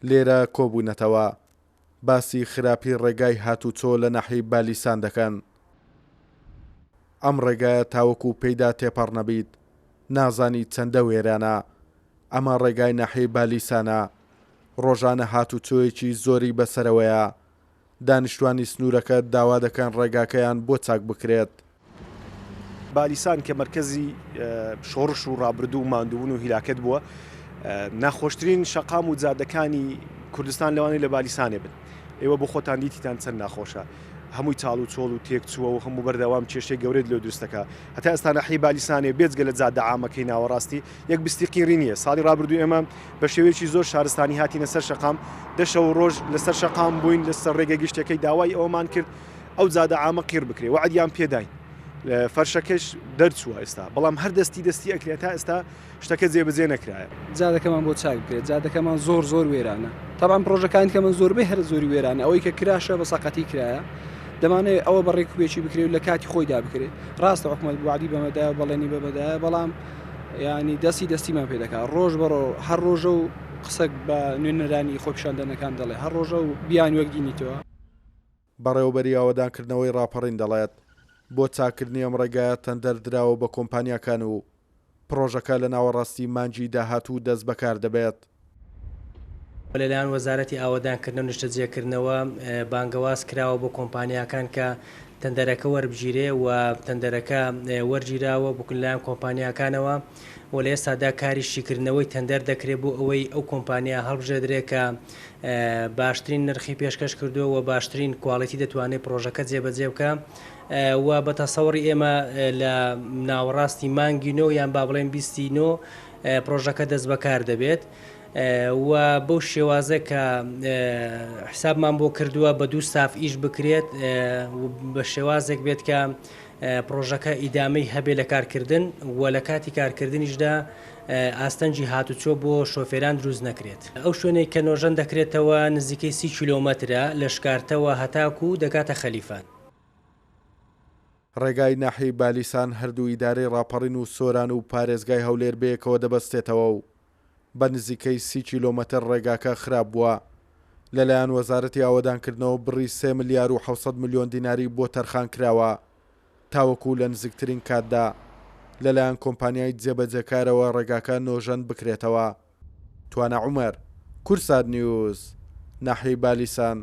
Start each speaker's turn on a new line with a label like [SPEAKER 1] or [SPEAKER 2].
[SPEAKER 1] لێرە کۆبوونەتەوە باسی خراپی ڕێگای هاتوچۆ لە ناحیەی بالیسان دەکەن. ئەم ڕێگایە تاوەکو پێیدا تێپەڕ نەبیت نازانی چەندە وێرانە. ئەمە ڕێگای ناحیەی بالیسانە، ڕۆژانە هاتوچۆیەکی زۆری بەسەرەوەیە. دانیشتوانی سنوورەکە داوا دەکەن ڕێگاکەیان بۆ چاک بکرێت.
[SPEAKER 2] بالیسان کە مرکزی شۆڕش و ڕابردوو و ماندوون و هیلاکت بووە، ناخۆشترین شەقام و جادەکانی کوردستان لەوانەیە لە بالیسانێ بن. ئێوە بۆ خۆتان دیتیتان چەند ناخۆشە، هەمووی تاڵ و چۆڵ و تێکچووە و هەموو بەردەوام کێشەی گەورەت لێ دروستەکە. هەتا ئێستا ناحیەی بالیسانێ بێجگە لە جادە عامەکەی ناوەڕاستی یەک بستیقیری نییە. ساڵی ڕابردوو ئێمە بە شێوەیەکی زۆر شارستانی هاتینە سەر شەقام، دەشە و ڕۆژ لەسەر شەقام بووین، لەسەر ڕێگە گشتەکەی داوای ئەومان کرد ئەو جادە عامە قیر بکرێ، وعدیان پێداین. فەرشەکەش دەرچووە ئێستا، بەڵام هەر دەستی ئەکرێت تا ئێستا شتەکە جێبەجێ نەکرایە.
[SPEAKER 3] جادەکەمان بۆ چاک بکرێت، جادەکەمان زۆر وێرانە. تاوان پرۆژەکانی کە من زۆربەی هەر زۆری وێرانە، ئەوەی کە کراشە بە سەقەتی کرایە، دەمانێت ئەوە بەڕێک کوێکی بکرێت و لە کاتی خۆیدا بکرێت. ڕاستە حکومەت وعدی بەمەدایە بەڵێنی بەمەدایە، بەڵام ینی دەستیمان پێ دەکات ڕۆژ بەڕۆ هەر ڕۆژە و قسەک بە نوێنەرانی خۆپیشاندنەکان دەڵێ هەر ڕۆژە و بیان وەک دینیتەوە.
[SPEAKER 1] بەڕێوەبەری ئاوەدانکردنەوەی ڕاپەڕین دەڵێت بۆ چاکردنی ئەم ڕێگایە تەندەر دراوە بە کۆمپانیاکان و پرۆژەکە لە ناوەڕاستی مانجی داهاتوو دەست بەکار دەبێت.
[SPEAKER 4] لەلایەن وەزارەتی ئاوەدانکردن و نیشتەجێکردنەوە بانگەواز کراوە بۆ کۆمپانیاکان کە تەندەرەکە وەربژیرێ و تەندەرەکە وەرگیراوە بکللایەن کۆمپانیاکانەوە و لە ئێستادا کاری شیکردنەوەی تەندەر دەکرێت بۆ ئەوەی ئەو کۆمپانیا هەڵبژێدرێت کە باشترین نرخی پێشکەش کردووە و باشترین کواڵیتی دەتوانێت پرۆژەکە جێبەجێ بکە و بە تەسەوڕی ئێمە لە ناوەڕاستی مانگی نۆ یان با بڵێن بیستی نۆ پرۆژەکە دەست بەکار دەبێت و بەو شێوازە کە حسابمان بۆ کردووە بە 2 ساف ئیش بکرێت بە شێوازێک بێت کە پرۆژەکە ئیدامەی هەبێ لە کارکردن و لە کاتی کارکردنیشدا ئاستەنجی هاتوچۆ بۆ شۆفێران دروست نەکرێت. ئەو شوێنەی کە نۆژەن دەکرێتەوە نزیکەی 30 کیلۆمەترە لە شکارتەوە هەتاکو و دەکاتە خەلیفان.
[SPEAKER 1] ڕێگای ناحیەی بالیسان هەردوو ئیدارەی ڕاپەڕین و سۆران و پارێزگای هەولێر بەیەکەوە دەبەستێتەوە و بە نزیکەی 30 کیلۆمەتر ڕێگاکە خراپ بووە. لەلایەن وەزارەتی ئاوەدانکردنەوە بڕی 3 ملیار و 700 میلیۆن دیناری بۆ تەرخان کراوە تاوەکو لە نزیکترین کاتدا لەلایەن کۆمپانیای جێبەجێکارەوە ڕێگاکە نۆژەن بکرێتەوە. توانە عومەر، کورسات نیوز، ناحیەی بالیسان.